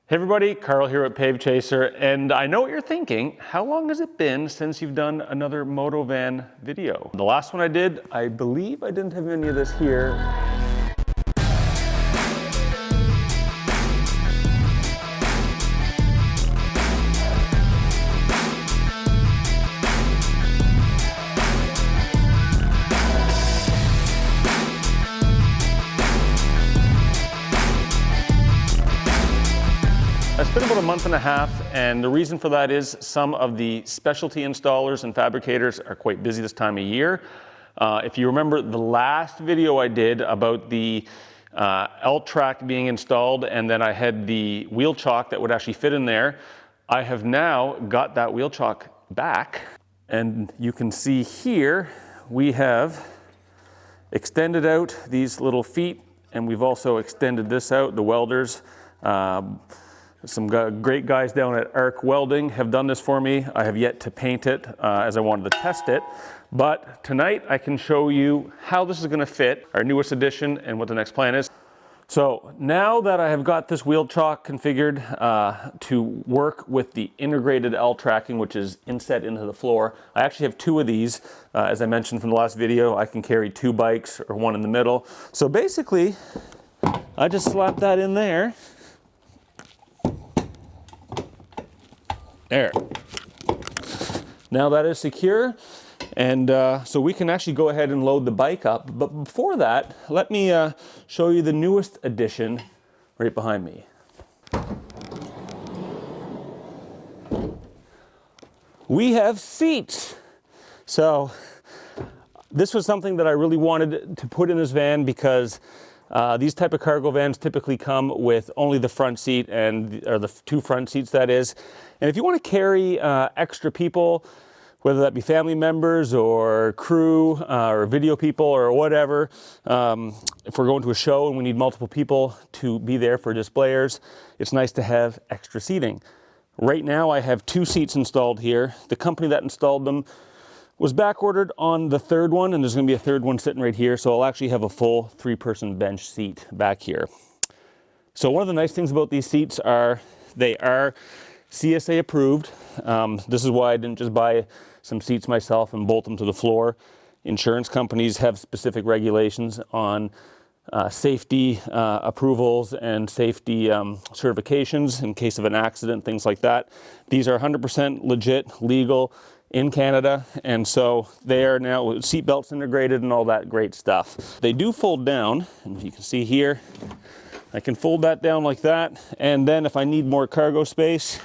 Hey everybody, Carl here at Pave Chaser, and I know what you're thinking. How long has it been since you've done another Motovan video? The last one I did, I believe I didn't have any of this here. It's been about a month and a half, and the reason for that is some of the specialty installers and fabricators are quite busy this time of year. If you remember the last video I did about the L-track being installed, and then I had the wheel chock that would actually fit in there, I have now got that wheel chock back, and you can see here we have extended out these little feet, and we've also extended this out. The welders, some great guys down at Arc Welding have done this for me. I have yet to paint it as I wanted to test it. But tonight I can show you how this is going to fit, our newest addition, and what the next plan is. So now that I have got this wheel chock configured to work with the integrated L tracking, which is inset into the floor, I actually have two of these. As I mentioned from the last video, I can carry two bikes or one in the middle. So basically, I just slap that in there. There. Now that is secure, and so we can actually go ahead and load the bike up. But before that, let me show you the newest addition right behind me. We have seats. So this was something that I really wanted to put in this van because these type of cargo vans typically come with only the front seat or the two front seats, that is. And if you want to carry extra people, whether that be family members or crew or video people or whatever, if we're going to a show and we need multiple people to be there for displayers, it's nice to have extra seating. Right now I have two seats installed here. The company that installed them was back ordered on the third one, and there's going to be a third one sitting right here, so I'll actually have a full three-person bench seat back here. So one of the nice things about these seats are they are CSA approved. This is why I didn't just buy some seats myself and bolt them to the floor. Insurance companies have specific regulations on safety approvals and safety certifications in case of an accident, things like that. These are 100% legit, legal, in Canada, and so they are now with seat belts integrated and all that great stuff. They do fold down, and you can see here, I can fold that down like that, and then if I need more cargo space,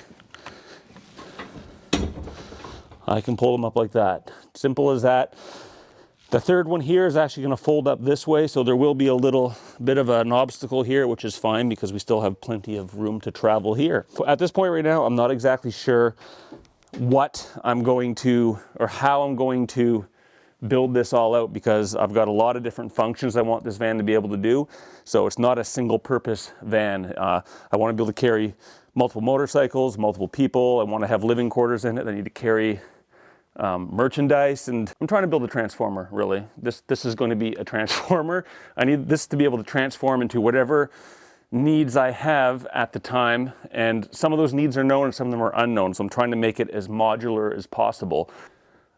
I can pull them up like that. Simple as that. The third one here is actually going to fold up this way, so there will be a little bit of an obstacle here, which is fine because we still have plenty of room to travel here. At this point right now, I'm not exactly sure what I'm going to, or how I'm going to build this all out, because I've got a lot of different functions I want this van to be able to do. So it's not a single purpose van. I want to be able to carry multiple motorcycles, multiple people. I want to have living quarters in it. I need to carry merchandise, and I'm trying to build a transformer, really. This is going to be a transformer. I need this to be able to transform into whatever needs I have at the time, and some of those needs are known and some of them are unknown, so I'm trying to make it as modular as possible.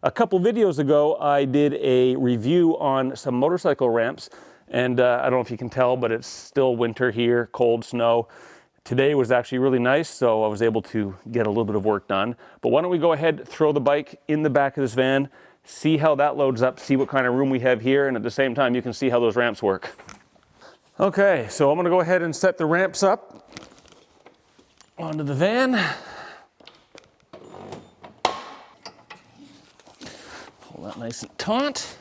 A couple videos ago I did a review on some motorcycle ramps, and I don't know if you can tell, but it's still winter here, cold, snow. Today was actually really nice, so I was able to get a little bit of work done. But why don't we go ahead, throw the bike in the back of this van, see how that loads up, see what kind of room we have here, and at the same time you can see how those ramps work. Okay, so I'm going to go ahead and set the ramps up onto the van. Pull that nice and taut.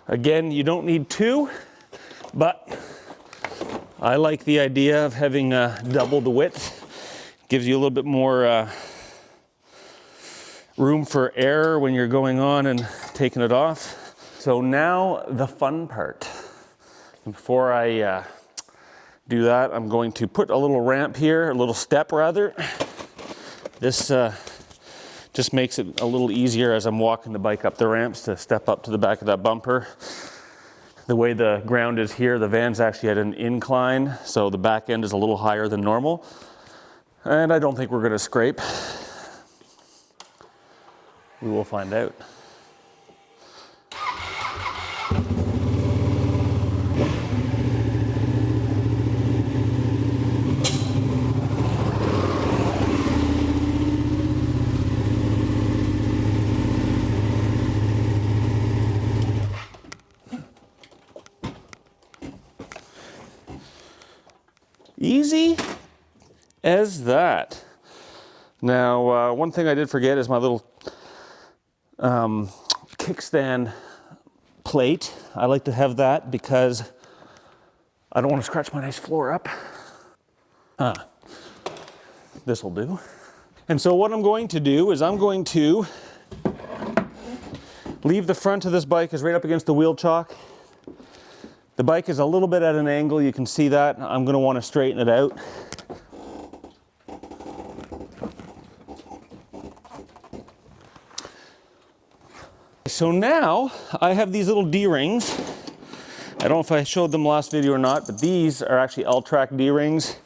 Again, you don't need two, but I like the idea of having double the width. Gives you a little bit more room for error when you're going on and taking it off. So now the fun part. Before I do that, I'm going to put a little ramp here, a little step rather. This Just makes it a little easier as I'm walking the bike up the ramps to step up to the back of that bumper. The way the ground is here, the van's actually at an incline, so the back end is a little higher than normal. And I don't think we're gonna scrape. We will find out. Easy as that. Now, one thing I did forget is my little kickstand plate. I like to have that because I don't want to scratch my nice floor up. This will do. And so what I'm going to do is I'm going to leave the front of this bike is right up against the wheel chock. The bike is a little bit at an angle, you can see that. I'm going to want to straighten it out. So now I have these little D-rings. I don't know if I showed them last video or not, but these are actually L-track D-rings.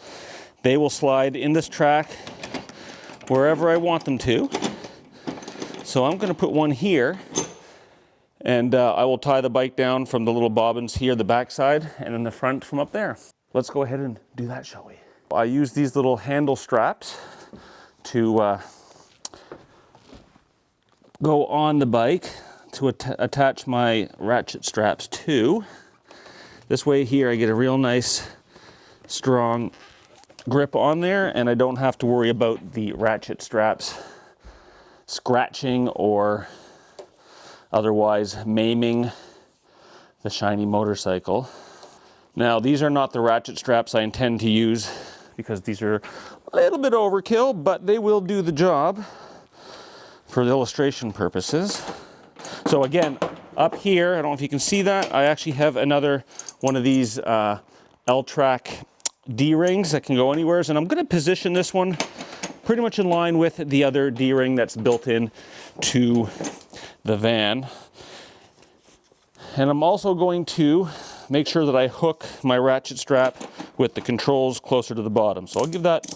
They will slide in this track wherever I want them to. So I'm going to put one here. And I will tie the bike down from the little bobbins here, the backside, and then the front from up there. Let's go ahead and do that, shall we? I use these little handle straps to go on the bike to attach my ratchet straps to. This way here I get a real nice, strong grip on there, and I don't have to worry about the ratchet straps scratching or otherwise maiming the shiny motorcycle. Now, these are not the ratchet straps I intend to use because these are a little bit overkill, but they will do the job for the illustration purposes. So again, up here, I don't know if you can see that, I actually have another one of these L-track D-rings that can go anywhere, and I'm going to position this one pretty much in line with the other D-ring that's built in to the van. And I'm also going to make sure that I hook my ratchet strap with the controls closer to the bottom. So I'll give that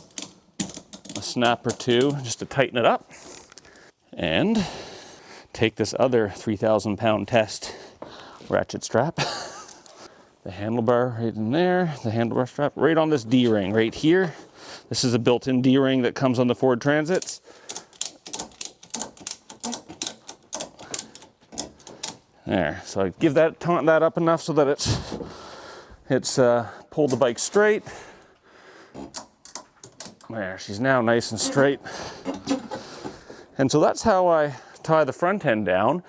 a snap or two just to tighten it up. And take this other 3,000 pound test ratchet strap. The handlebar right in there, the handlebar strap right on this D-ring right here. This is a built-in D-ring that comes on the Ford Transits. There, so I give that, taunt that up enough so that it's pulled the bike straight. There, she's now nice and straight. And so that's how I tie the front end down.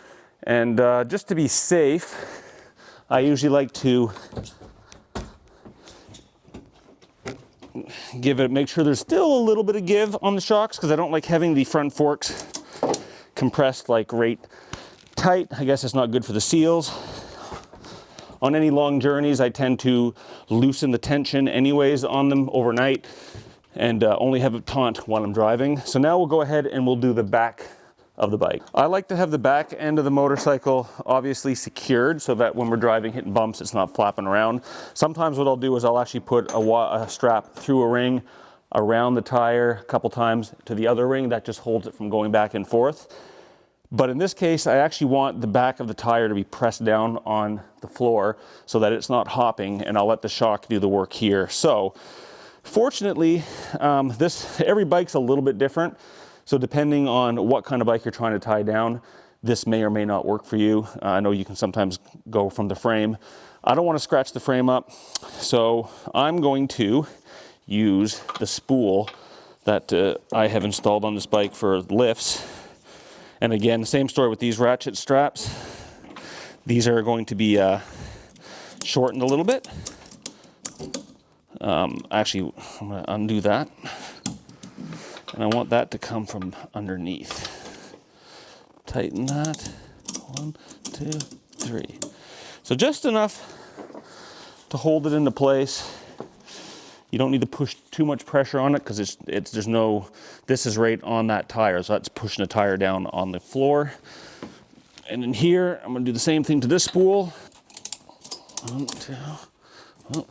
And just to be safe, I usually like to make sure there's still a little bit of give on the shocks, because I don't like having the front forks compressed like right tight. I guess it's not good for the seals. On any long journeys, I tend to loosen the tension anyways on them overnight and only have it taut while I'm driving. So now we'll go ahead and we'll do the back of the bike. I like to have the back end of the motorcycle obviously secured so that when we're driving, hitting bumps, it's not flapping around. Sometimes what I'll do is I'll actually put a strap through a ring around the tire a couple times to the other ring. That just holds it from going back and forth. But in this case, I actually want the back of the tire to be pressed down on the floor so that it's not hopping, and I'll let the shock do the work here. So fortunately, every bike's a little bit different. So depending on what kind of bike you're trying to tie down, this may or may not work for you. I know you can sometimes go from the frame. I don't want to scratch the frame up, so I'm going to use the spool that I have installed on this bike for lifts. And again, same story with these ratchet straps. These are going to be shortened a little bit. Actually, I'm going to undo that. And I want that to come from underneath. Tighten that. 1, 2, 3. So just enough to hold it into place. You don't need to push too much pressure on it because this is right on that tire. So that's pushing the tire down on the floor. And in here, I'm gonna do the same thing to this spool. 1, 2, oh.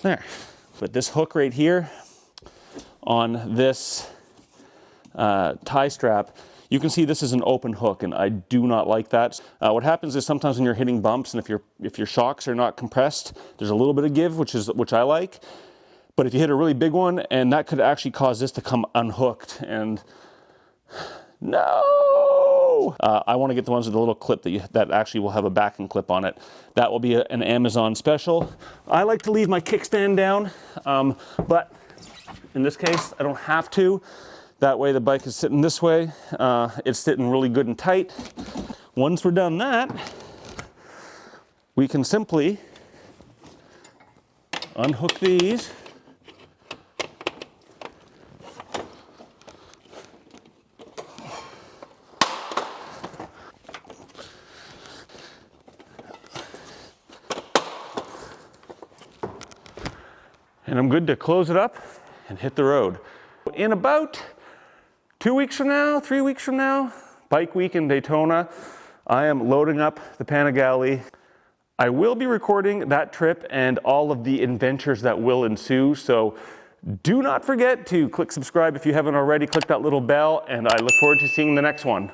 There. But this hook right here on this tie strap, you can see this is an open hook, and I do not like that. What happens is sometimes when you're hitting bumps, and if your shocks are not compressed, there's a little bit of give, which I like. But if you hit a really big one, and that could actually cause this to come unhooked, and no! I want to get the ones with the little clip that actually will have a backing clip on it. That will be an Amazon special. I like to leave my kickstand down, but in this case, I don't have to. That way the bike is sitting this way. It's sitting really good and tight. Once we're done that, we can simply unhook these. And I'm good to close it up and hit the road. In about 2 weeks from now, 3 weeks from now, Bike Week in Daytona, I am loading up the Panigale. I will be recording that trip and all of the adventures that will ensue, so do not forget to click subscribe if you haven't already. Click that little bell, and I look forward to seeing the next one.